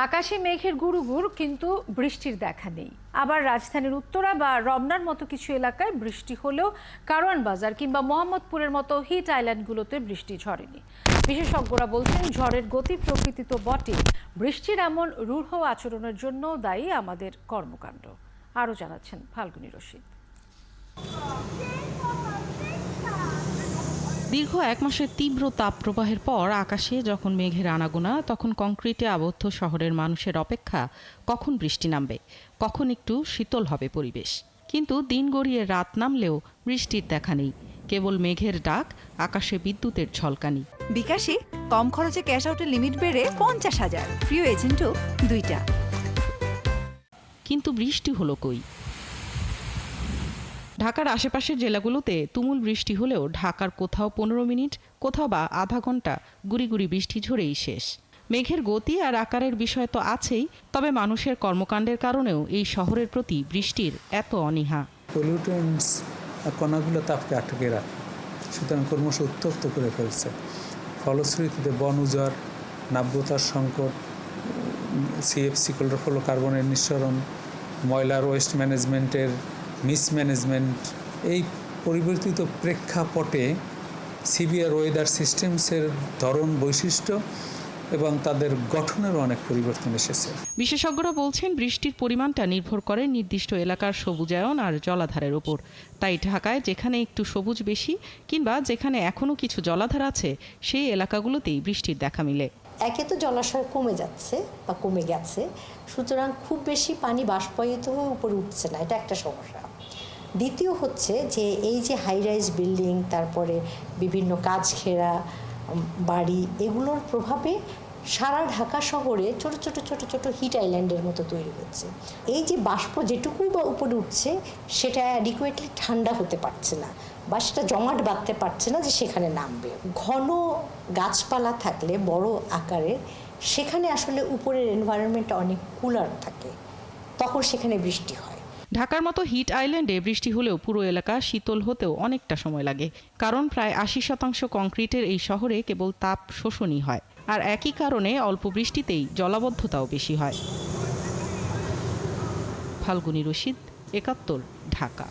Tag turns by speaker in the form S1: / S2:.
S1: আকাশে মেঘের গুড়ুগুড়, কিন্তু বৃষ্টির দেখা নেই। আবার রাজধানীর উত্তরা বা রমনার মতো কিছু এলাকায় বৃষ্টি হলেও কারওয়ান বাজার কিংবা মোহাম্মদপুরের মতো হিট আইল্যান্ডগুলোতে বৃষ্টি ঝরেনি। বিশেষজ্ঞরা বলছেন, ঝড়ের গতি প্রকৃতি তো বটে, বৃষ্টির এমন রূঢ় আচরণের জন্য দায়ী আমাদের কর্মকাণ্ড। আরও জানাচ্ছেন ফাল্গুনী রশিদ।
S2: দীর্ঘ এক মাসের তীব্র তাপপ্রবাহের পর আকাশে যখন মেঘের আনাগোনা, তখন কংক্রিটে আবদ্ধ শহরের মানুষের অপেক্ষা কখন বৃষ্টি নামবে, কখন একটু শীতল হবে পরিবেশ। কিন্তু দিন গড়িয়ে রাত নামলেও বৃষ্টির দেখা নেই, কেবল মেঘের ডাক, আকাশে বিদ্যুতের ঝলকানি।
S3: বিকাশে কম খরচে ক্যাশ আউটের লিমিট বেড়ে 50,000, প্রিয় এজেন্টও 2টা।
S2: কিন্তু বৃষ্টি হলো কই? ঢাকার আশেপাশের জেলাগুলোতে তুমুল বৃষ্টি হলেও ঢাকার কোথাও 15 মিনিট, কোথাও বা আধা ঘন্টা গুড়ি গুড়ি বৃষ্টি ঝরেই শেষ। মেঘের গতি আর আকারের বিষয় তো আছেই, তবে মানুষের কর্মকাণ্ডের কারণেও এই শহরের প্রতি বৃষ্টির এত অনীহা।
S4: পলিউটেন্টস কণাগুলো তাপকে আটকে রাখে, সুতরাং ক্রমশ উত্তপ্ত করে ফেলছে। ফলশ্রুতিতে বন উজাড়, নাব্যতার সংকট, সিএফসি ক্লোরোফ্লোরোকার্বনের নিঃসরণ, ময়লার ওয়েস্ট ম্যানেজমেন্টের মিসম্যানেজমেন্ট, এই পরিবর্তিত প্রেক্ষাপটে সিভিয়ার ওয়েদার সিস্টেমসের ধরন, বৈশিষ্ট্য এবং তাদের গঠনেরও অনেক পরিবর্তন এসেছে।
S2: বিশেষজ্ঞরা বলছেন, বৃষ্টির পরিমাণটা নির্ভর করে নির্দিষ্ট এলাকার সবুজায়ন আর জলাধারের ওপর। তাই ঢাকায় যেখানে একটু সবুজ বেশি কিংবা যেখানে এখনও কিছু জলাধার আছে, সেই এলাকাগুলোতেই বৃষ্টির দেখা মিলে।
S5: একে তো জলাশয় কমে যাচ্ছে বা কমে গেছে, সুতরাং খুব বেশি পানি বাষ্পায়িত হয়ে উপরে উঠছে না, এটা একটা সমস্যা। দ্বিতীয় হচ্ছে যে এই যে হাই রাইজ বিল্ডিং, তারপরে বিভিন্ন কাজ ঘেরা বাড়ি, এগুলোর প্রভাবে সারা ঢাকা শহরে ছোট ছোট ছোট ছোট হিট আইল্যান্ডের মতো তৈরি হচ্ছে। এই যে বাষ্প যেটুকু বা উপরে উঠছে, সেটা অ্যাডিকুয়েটলি ঠান্ডা হতে পারছে না বা সেটা জমাট বাঁধতে পারছে না যে সেখানে নামবে। ঘন গাছপালা থাকলে বড় আকারের, সেখানে আসলে উপরের এনভায়রনমেন্টটা অনেক কুলার থাকে, তখন সেখানে বৃষ্টি হয়।
S2: ঢাকার মতো হিট আইল্যান্ডে বৃষ্টি হলেও পুরো এলাকা শীতল হতেও অনেকটা সময় লাগে, কারণ প্রায় 80% কংক্রিটের এই শহরে কেবল তাপ শোষণই হয়। আর একই কারণে অল্প বৃষ্টিতেই জলাবদ্ধতাও বেশি হয়। ফাল্গুনী রশিদ, ৭১, ঢাকা।